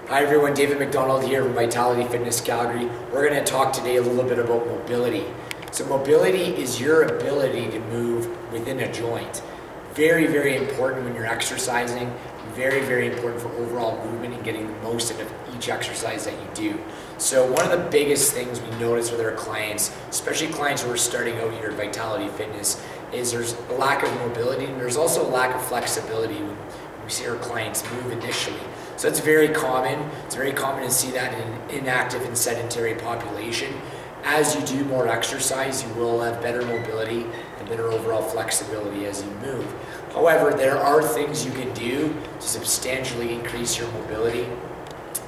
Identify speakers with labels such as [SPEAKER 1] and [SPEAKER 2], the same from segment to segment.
[SPEAKER 1] Hi everyone, David MacDonald here from Vitality Fitness Calgary. We're going to talk today a little bit about mobility. So mobility is your ability to move within a joint. Very, very important when you're exercising. Very, very important for overall movement and getting the most out of each exercise that you do. So one of the biggest things we notice with our clients, especially clients who are starting out here at Vitality Fitness, is there's a lack of mobility and there's also a lack of flexibility when we see our clients move initially. So it's very common. It's very common to see that in an inactive and sedentary population. As you do more exercise, you will have better mobility and better overall flexibility as you move. However, there are things you can do to substantially increase your mobility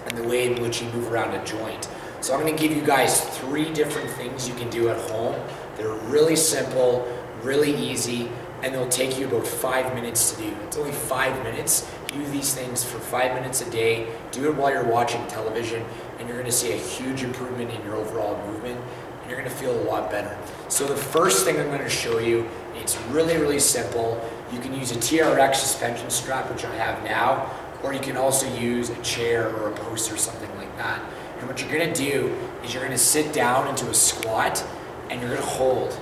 [SPEAKER 1] and the way in which you move around a joint. So I'm going to give you guys 3 different things you can do at home. They're really simple, really easy, and they'll take you about 5 minutes to do. It's only 5 minutes. Do these things for 5 minutes a day. Do it while you're watching television, and you're going to see a huge improvement in your overall movement, and you're going to feel a lot better. So the first thing I'm going to show you, it's really, really simple. You can use a TRX suspension strap, which I have now, or you can also use a chair or a post or something like that. And what you're going to do is you're going to sit down into a squat, and you're going to hold.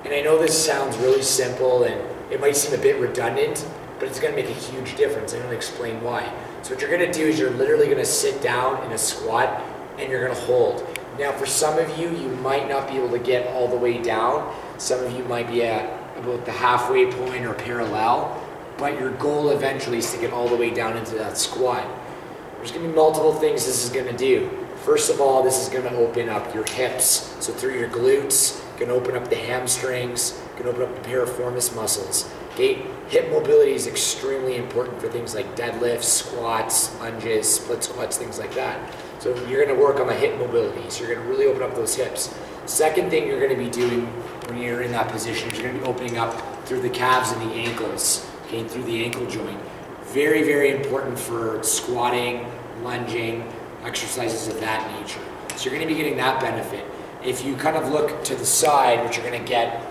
[SPEAKER 1] And I know this sounds really simple, and it might seem a bit redundant, but it's going to make a huge difference. I'm going to explain why. So what you're going to do is you're literally going to sit down in a squat and you're going to hold. Now for some of you, you might not be able to get all the way down. Some of you might be at about the halfway point or parallel, but your goal eventually is to get all the way down into that squat. There's going to be multiple things this is going to do. First of all, this is going to open up your hips. So through your glutes, going to open up the hamstrings, going to open up the piriformis muscles. Okay? Hip mobility is extremely important for things like deadlifts, squats, lunges, split squats, things like that. So you're going to work on the hip mobility. So you're going to really open up those hips. Second thing you're going to be doing when you're in that position is you're going to be opening up through the calves and the ankles, okay, through the ankle joint. Very, very important for squatting, lunging, exercises of that nature. So you're going to be getting that benefit. If you kind of look to the side, what you're going to get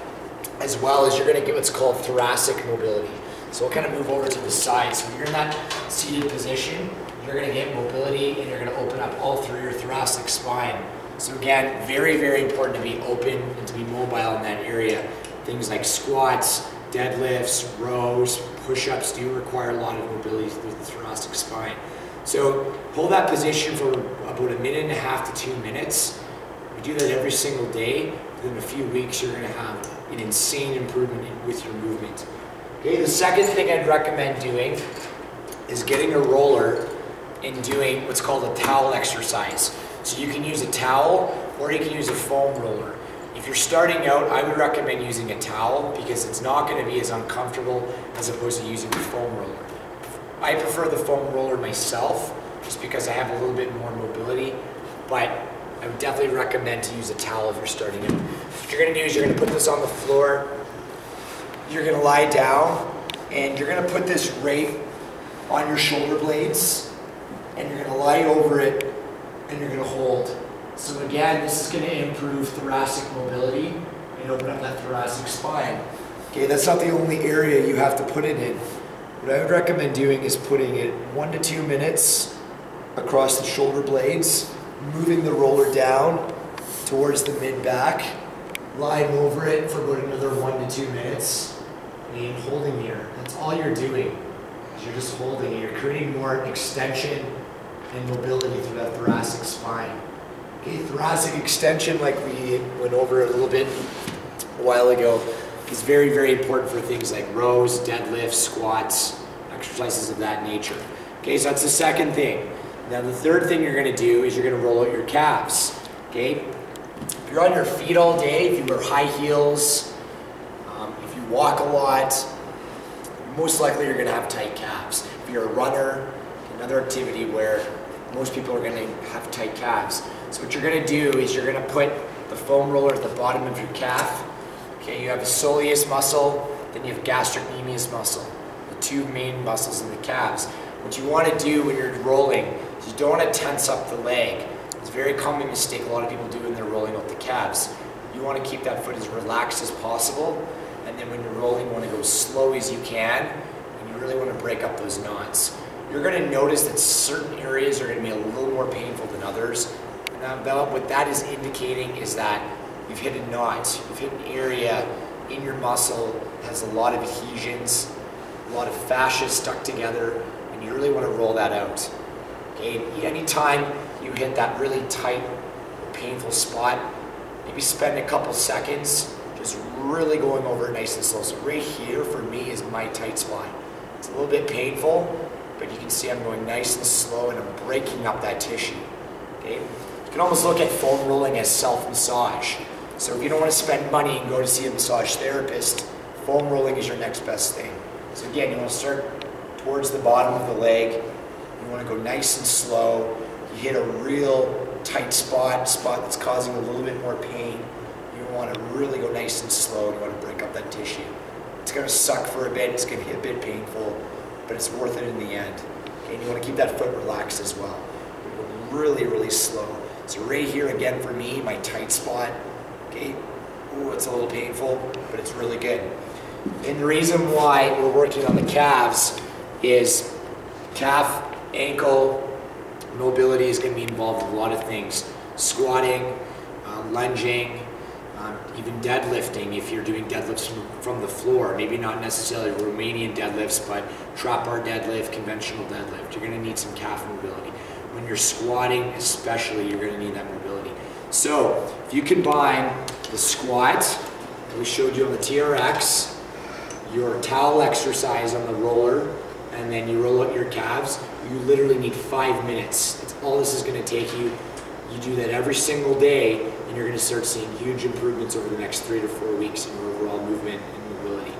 [SPEAKER 1] as well is you're going to get what's called thoracic mobility. So we'll kind of move over to the side. So when you're in that seated position, you're going to get mobility and you're going to open up all through your thoracic spine. So again, very, very important to be open and to be mobile in that area. Things like squats, deadlifts, rows, push-ups do require a lot of mobility through the thoracic spine. So hold that position for about 1.5 to 2 minutes. You do that every single day. Within a few weeks, you're going to have an insane improvement with your movement. Okay, the second thing I'd recommend doing is getting a roller and doing what's called a towel exercise. So you can use a towel or you can use a foam roller. If you're starting out, I would recommend using a towel because it's not going to be as uncomfortable as opposed to using the foam roller. I prefer the foam roller myself just because I have a little bit more mobility, but I would definitely recommend to use a towel if you're starting out. What you're going to do is you're going to put this on the floor, you're going to lie down, and you're going to put this right on your shoulder blades, and you're going to lie over it, and you're going to hold. So again, this is going to improve thoracic mobility and open up that thoracic spine. Okay, that's not the only area you have to put it in. What I would recommend doing is putting it 1 to 2 minutes across the shoulder blades, moving the roller down towards the mid-back, lying over it for about another 1 to 2 minutes, and holding here. That's all you're doing. You're just holding it. You're creating more extension and mobility through that thoracic spine. Okay, thoracic extension, like we went over a little bit a while ago, is very, very important for things like rows, deadlifts, squats, exercises of that nature. Okay, so that's the second thing. Now the third thing you're going to do is you're going to roll out your calves. Okay, if you're on your feet all day, if you wear high heels, if you walk a lot, most likely you're going to have tight calves. If you're a runner, another activity where most people are going to have tight calves. So what you're going to do is you're going to put the foam roller at the bottom of your calf. Okay, you have a soleus muscle, then you have gastrocnemius muscle, the 2 main muscles in the calves. What you want to do when you're rolling is you don't want to tense up the leg. It's a very common mistake a lot of people do when they're rolling out the calves. You want to keep that foot as relaxed as possible, and then when you're rolling, you want to go as slow as you can, and you really want to break up those knots. you're going to notice that certain areas are going to be a little more painful than others. And what that is indicating is that you've hit a knot, you've hit an area in your muscle that has a lot of adhesions, a lot of fascia stuck together, and you really want to roll that out. Okay, anytime you hit that really tight, painful spot, maybe spend a couple seconds just really going over it nice and slow. So right here for me is my tight spot. It's a little bit painful, but you can see I'm going nice and slow and I'm breaking up that tissue. Okay? You can almost look at foam rolling as self-massage. So if you don't want to spend money and go to see a massage therapist, foam rolling is your next best thing. So again, you want to start towards the bottom of the leg. You want to go nice and slow. You hit a real tight spot that's causing a little bit more pain. You want to really go nice and slow. You want to break up that tissue. It's going to suck for a bit. It's going to get a bit painful, but it's worth it in the end. Okay, and you want to keep that foot relaxed as well. You go really, really slow. So right here again for me, my tight spot. Okay, ooh, it's a little painful, but it's really good. And the reason why we're working on the calves is calf, ankle, mobility is going to be involved in a lot of things. Squatting, lunging, even deadlifting if you're doing deadlifts from the floor. Maybe not necessarily Romanian deadlifts, but trap bar deadlift, conventional deadlift. You're going to need some calf mobility. When you're squatting especially, you're going to need that mobility. So if you combine the squat that we showed you on the TRX, your towel exercise on the roller, and then you roll out your calves, you literally need 5 minutes. That's all this is going to take you. You do that every single day, and you're going to start seeing huge improvements over the next 3 to 4 weeks in your overall movement and mobility.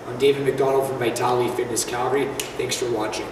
[SPEAKER 1] I'm David MacDonald from Vitality Fitness Calgary. Thanks for watching.